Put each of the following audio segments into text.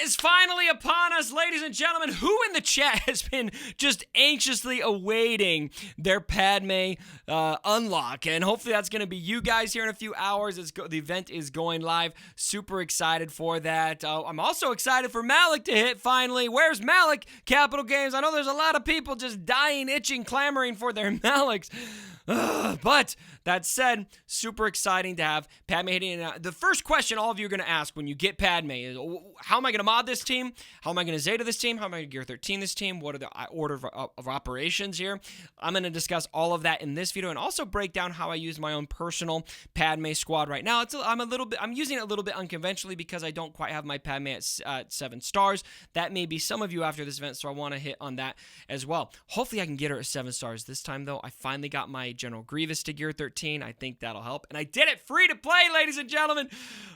is finally upon us, ladies and gentlemen. Who in the chat has been just anxiously awaiting their Padme unlock? And hopefully that's going to be you guys here in a few hours. The event is going live. Super excited for that. I'm also excited for Malik to hit finally. Where's Malik? Capital Games. I know there's a lot of people just dying, itching, clamoring for their Maliks. But that said, super exciting to have Padme hitting. The first question all of you are going to ask when you get Padme is, how am I going to mod this team? How am I going to Zeta this team? How am I going to Gear 13 this team? What are the order of operations here? I'm going to discuss all of that in this video and also break down how I use my own personal Padme squad right now. I'm using it a little bit unconventionally because I don't quite have my Padme at 7 stars. That may be some of you after this event, so I want to hit on that as well. Hopefully I can get her at 7 stars this time, though. I finally got my General Grievous to Gear 13. I think that'll help. And I did it free to play, ladies and gentlemen.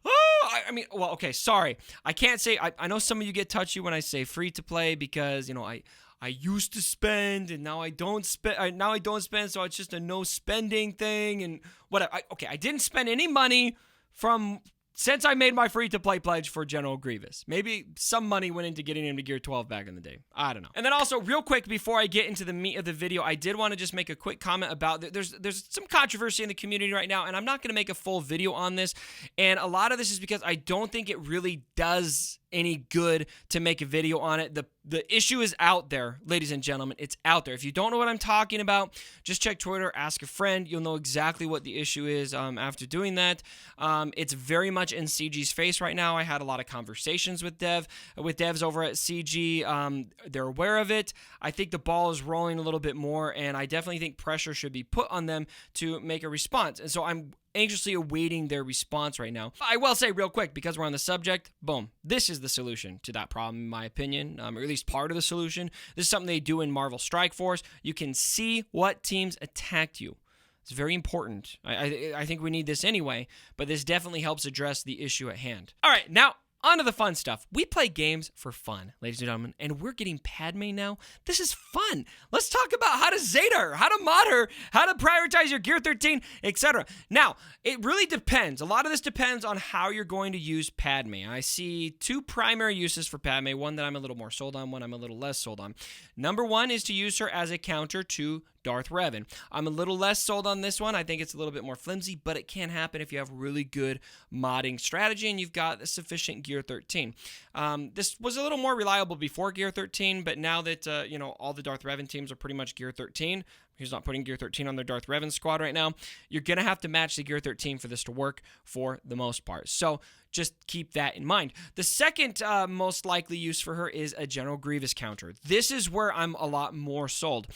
Oh, I mean, well, okay, sorry. I can't say, I know some of you get touchy when I say free to play because, you know, I used to spend and now I don't spend, so it's just a no spending thing and whatever. I didn't spend any money since I made my free-to-play pledge for General Grievous. Maybe some money went into getting him to Gear 12 back in the day. I don't know. And then also, real quick, before I get into the meat of the video, I did want to just make a quick comment about, there's some controversy in the community right now, and I'm not going to make a full video on this, and a lot of this is because I don't think it really does any good to make a video on it. The issue is out there, ladies and gentlemen. It's out there. If you don't know what I'm talking about, just check Twitter, ask a friend. You'll know exactly what the issue is after doing that. It's very much in CG's face right now. I had a lot of conversations with devs over at CG. They're aware of it. I think the ball is rolling a little bit more, and I definitely think pressure should be put on them to make a response. And so I'm anxiously awaiting their response right now. I will say real quick, because we're on the subject, boom, this is the solution to that problem, in my opinion, or at least part of the solution. This is something they do in Marvel Strike Force. You can see what teams attacked you. It's very important. I think we need this anyway, but this definitely helps address the issue at hand. All right, now, on to the fun stuff. We play games for fun, ladies and gentlemen, and we're getting Padme now. This is fun. Let's talk about how to Zeta her, how to mod her, how to prioritize your Gear 13, etc. Now, it really depends. A lot of this depends on how you're going to use Padme. I see 2 primary uses for Padme, one that I'm a little more sold on, one I'm a little less sold on. Number 1 is to use her as a counter to Darth Revan. I'm a little less sold on this one. I think it's a little bit more flimsy, but it can happen if you have really good modding strategy and you've got a sufficient Gear 13. This was a little more reliable before Gear 13, but now that all the Darth Revan teams are pretty much Gear 13, he's not putting Gear 13 on their Darth Revan squad right now, you're going to have to match the Gear 13 for this to work for the most part. So just keep that in mind. The second most likely use for her is a General Grievous counter. This is where I'm a lot more sold.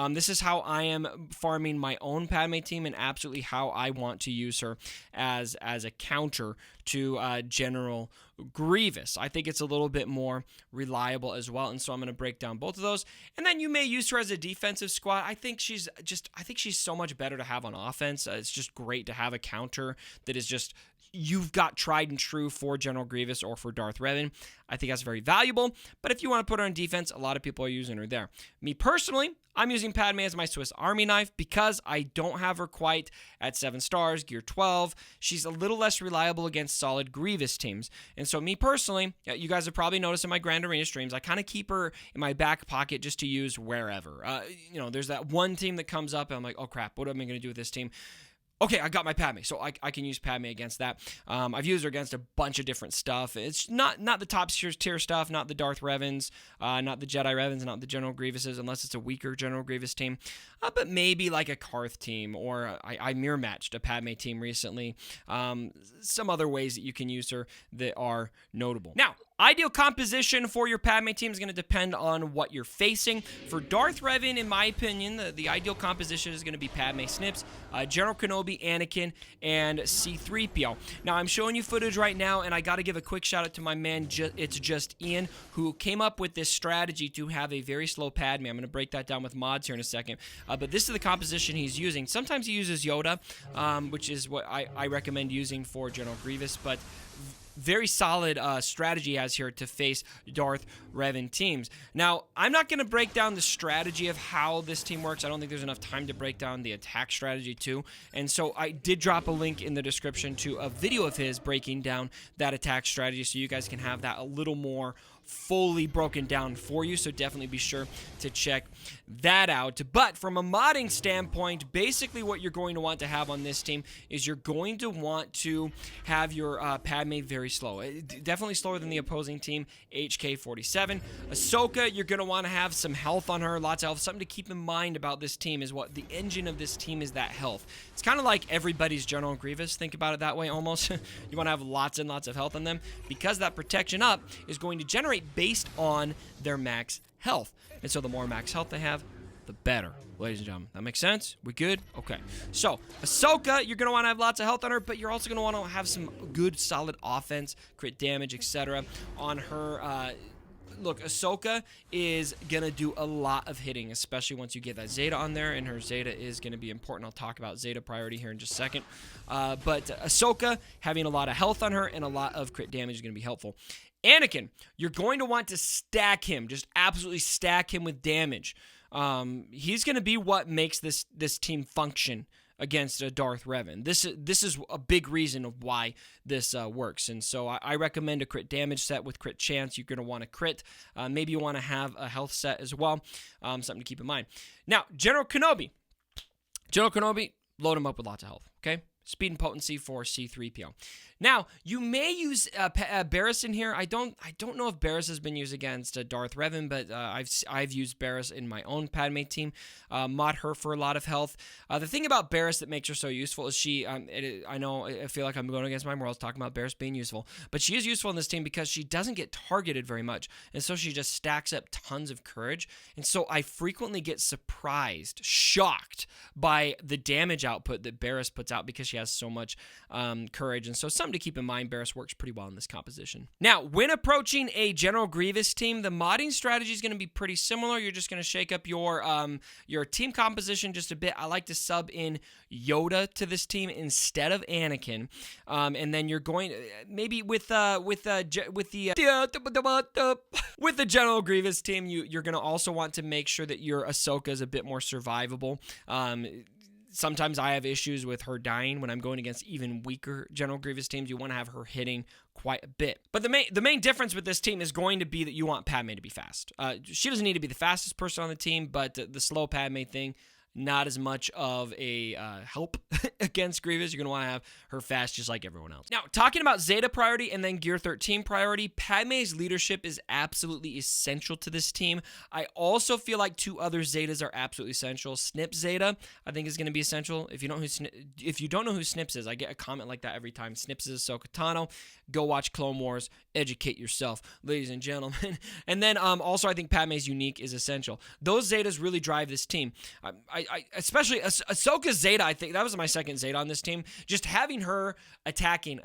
This is how I am farming my own Padme team and absolutely how I want to use her as a counter to General Grievous. I think it's a little bit more reliable as well, and so I'm going to break down both of those. And then you may use her as a defensive squad. I think she's so much better to have on offense. It's just great to have a counter that is just, you've got tried and true for General Grievous or for Darth Revan. I think that's very valuable, but if you want to put her on defense, a lot of people are using her there. Me personally, I'm using Padme as my Swiss Army knife because I don't have her quite at 7 stars, Gear 12. She's a little less reliable against solid Grievous teams. And so me personally, you guys have probably noticed in my Grand Arena streams, I kind of keep her in my back pocket just to use wherever. There's that one team that comes up and I'm like, oh crap, what am I going to do with this team? Okay, I got my Padme, so I can use Padme against that. I've used her against a bunch of different stuff. It's not the top tier stuff, not the Darth Revans, not the Jedi Revans, not the General Grievouses, unless it's a weaker General Grievous team. But maybe like a Karth team, or I mirror matched a Padme team recently. Some other ways that you can use her that are notable. Now, ideal composition for your Padme team is going to depend on what you're facing. For Darth Revan, in my opinion, the ideal composition is going to be Padme Snips, General Kenobi, Anakin, and C-3PO. Now, I'm showing you footage right now, and I got to give a quick shout out to my man, It's Just Ian, who came up with this strategy to have a very slow Padme. I'm going to break that down with mods here in a second, but this is the composition he's using. Sometimes he uses Yoda, which is what I recommend using for General Grievous, but very solid strategy he has here to face Darth Revan teams. Now, I'm not going to break down the strategy of how this team works. I don't think there's enough time to break down the attack strategy too. And so I did drop a link in the description to a video of his breaking down that attack strategy so you guys can have that a little more fully broken down for you, so definitely be sure to check that out. But from a modding standpoint, basically what you're going to want to have on this team is you're going to want to have your Padme very slow. Definitely slower than the opposing team, HK47. Ahsoka, you're going to want to have some health on her, lots of health. Something to keep in mind about this team is what the engine of this team is, that health. It's kind of like everybody's General Grievous. Think about it that way almost. You want to have lots and lots of health on them because that protection up is going to generate based on their max health. And so the more max health they have, the better, ladies and gentlemen. That makes sense? We good? Okay. So, Ahsoka, you're going to want to have lots of health on her, but you're also going to want to have some good, solid offense, crit damage, etc. on her. Look, Ahsoka is going to do a lot of hitting, especially once you get that Zeta on there, and her Zeta is going to be important. I'll talk about Zeta priority here in just a second. But Ahsoka, having a lot of health on her and a lot of crit damage is going to be helpful. Anakin, you're going to want to stack him, just absolutely stack him with damage. He's going to be what makes this team function against Darth Revan. This is a big reason of why this works, and so I recommend a crit damage set with crit chance. You're going to want to crit. Maybe you want to have a health set as well. Something to keep in mind. Now, General Kenobi, load him up with lots of health. Okay. Speed and potency for C-3PO. Now, you may use Barriss in here. I don't know if Barriss has been used against Darth Revan, but I've used Barriss in my own Padme team. Mod her for a lot of health. The thing about Barriss that makes her so useful is she. I know I feel like I'm going against my morals talking about Barriss being useful, but she is useful in this team because she doesn't get targeted very much, and so she just stacks up tons of courage. And so I frequently get surprised, shocked by the damage output that Barriss puts out because she has so much courage. And so something to keep in mind, Barriss works pretty well in this composition. Now, when approaching a General Grievous team, the modding strategy is going to be pretty similar. You're just going to shake up your team composition just a bit. I like to sub in Yoda to this team instead of Anakin, and then you're going maybe with the General Grievous team, you're going to also want to make sure that your Ahsoka is a bit more survivable. Sometimes I have issues with her dying when I'm going against even weaker General Grievous teams. You want to have her hitting quite a bit. But the main difference with this team is going to be that you want Padme to be fast. She doesn't need to be the fastest person on the team, but the slow Padme thing, not as much of a help against Grievous. You're going to want to have her fast just like everyone else. Now, talking about Zeta priority and then Gear 13 priority, Padme's leadership is absolutely essential to this team. I also feel like two other Zetas are absolutely essential. Snip Zeta, I think, is going to be essential. If you don't know who Snips is, I get a comment like that every time. Snips is Ahsoka Tano. Go watch Clone Wars. Educate yourself, ladies and gentlemen. And then also I think Padme's unique is essential. Those Zetas really drive this team. Especially Ahsoka Zeta, I think that was my second Zeta on this team. Just having her attacking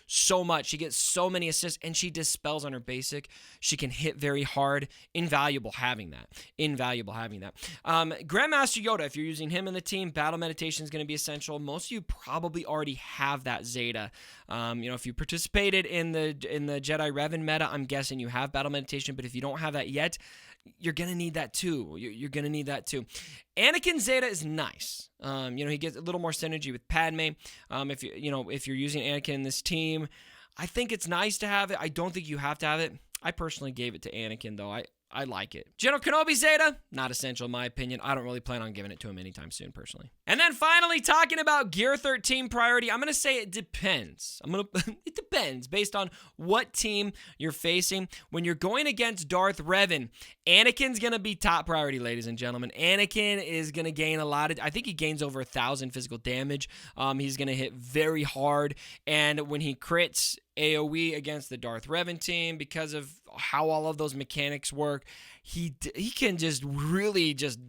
so much. She gets so many assists and she dispels on her basic. She can hit very hard. Invaluable having that. Grandmaster Yoda, if you're using him in the team, battle meditation is going to be essential. Most of you probably already have that Zeta. If you participated in the Jedi Revan meta, I'm guessing you have battle meditation, but if you don't have that yet, you're going to need that too. You're going to need that too. Anakin Zeta is nice. He gets a little more synergy with Padme. If you're using Anakin in this team, I think it's nice to have it. I don't think you have to have it. I personally gave it to Anakin, though. I like it. General Kenobi Zeta, not essential in my opinion. I don't really plan on giving it to him anytime soon, personally. And then finally, talking about Gear 13 priority, I'm going to say it depends. It depends based on what team you're facing. When you're going against Darth Revan, Anakin's going to be top priority, ladies and gentlemen. Anakin is going to gain I think he gains over 1,000 physical damage. He's going to hit very hard, and when he crits AoE against the Darth Revan team, because of how all of those mechanics work, he can just really just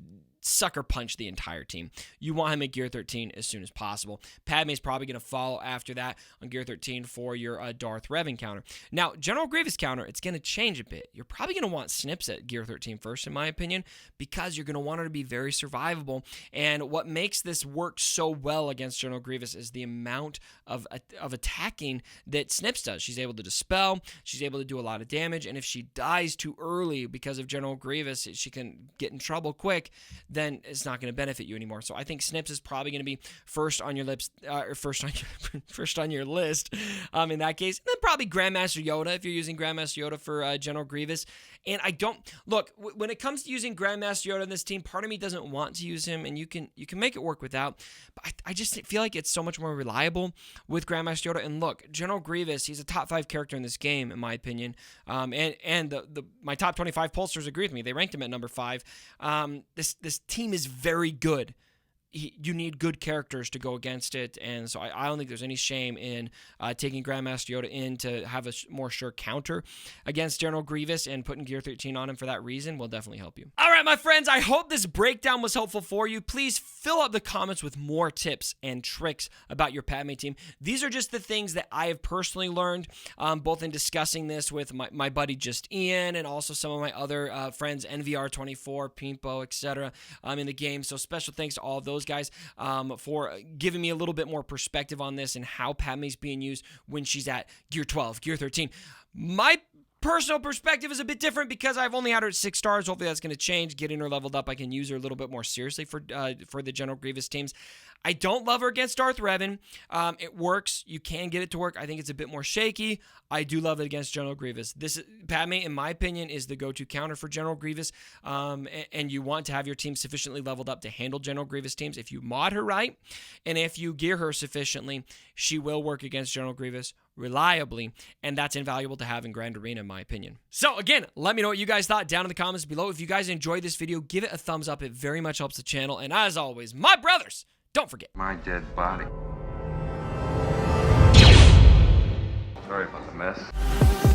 sucker punch the entire team. You want him at Gear 13 as soon as possible. Padme is probably going to follow after that on Gear 13 for your Darth Revan counter. Now, General Grievous counter, it's going to change a bit. You're probably going to want Snips at Gear 13 first, in my opinion, because you're going to want her to be very survivable. And what makes this work so well against General Grievous is the amount of attacking that Snips does. She's able to dispel, she's able to do a lot of damage, and if she dies too early because of General Grievous, she can get in trouble quick, then it's not going to benefit you anymore. So I think Snips is probably going to be first on your lips, or first on your list in that case. And then probably Grandmaster Yoda if you're using Grandmaster Yoda for General Grievous. And I don't look when it comes to using Grandmaster Yoda in this team. Part of me doesn't want to use him, and you can make it work without. But I just feel like it's so much more reliable with Grandmaster Yoda. And look, General Grievous, he's a top 5 character in this game, in my opinion. And my top 25 pollsters agree with me. They ranked him at number 5. This team is very good. You need good characters to go against it, and so I don't think there's any shame in taking Grandmaster Yoda in to have a more sure counter against General Grievous, and putting Gear 13 on him for that reason will definitely help you. All right, my friends, I hope this breakdown was helpful for you. Please fill up the comments with more tips and tricks about your Padme team. These are just the things that I have personally learned, both in discussing this with my buddy Just Ian, and also some of my other friends, NVR24, Pimpo, etc. In the game. So special thanks to all of those guys for giving me a little bit more perspective on this and how Padme's being used when she's at Gear 12, Gear 13. My personal perspective is a bit different because I've only had her at 6 stars. Hopefully that's going to change. Getting her leveled up, I can use her a little bit more seriously for the General Grievous teams. I don't love her against Darth Revan. It works. You can get it to work. I think it's a bit more shaky. I do love it against General Grievous. Padme, in my opinion, is the go-to counter for General Grievous, and you want to have your team sufficiently leveled up to handle General Grievous teams. If you mod her right, and if you gear her sufficiently, she will work against General Grievous reliably, and that's invaluable to have in Grand Arena, in my opinion. So again, let me know what you guys thought down in the comments below. If you guys enjoyed this video, give it a thumbs up. It very much helps the channel, and as always, my brothers, don't forget my dead body. Sorry about the mess.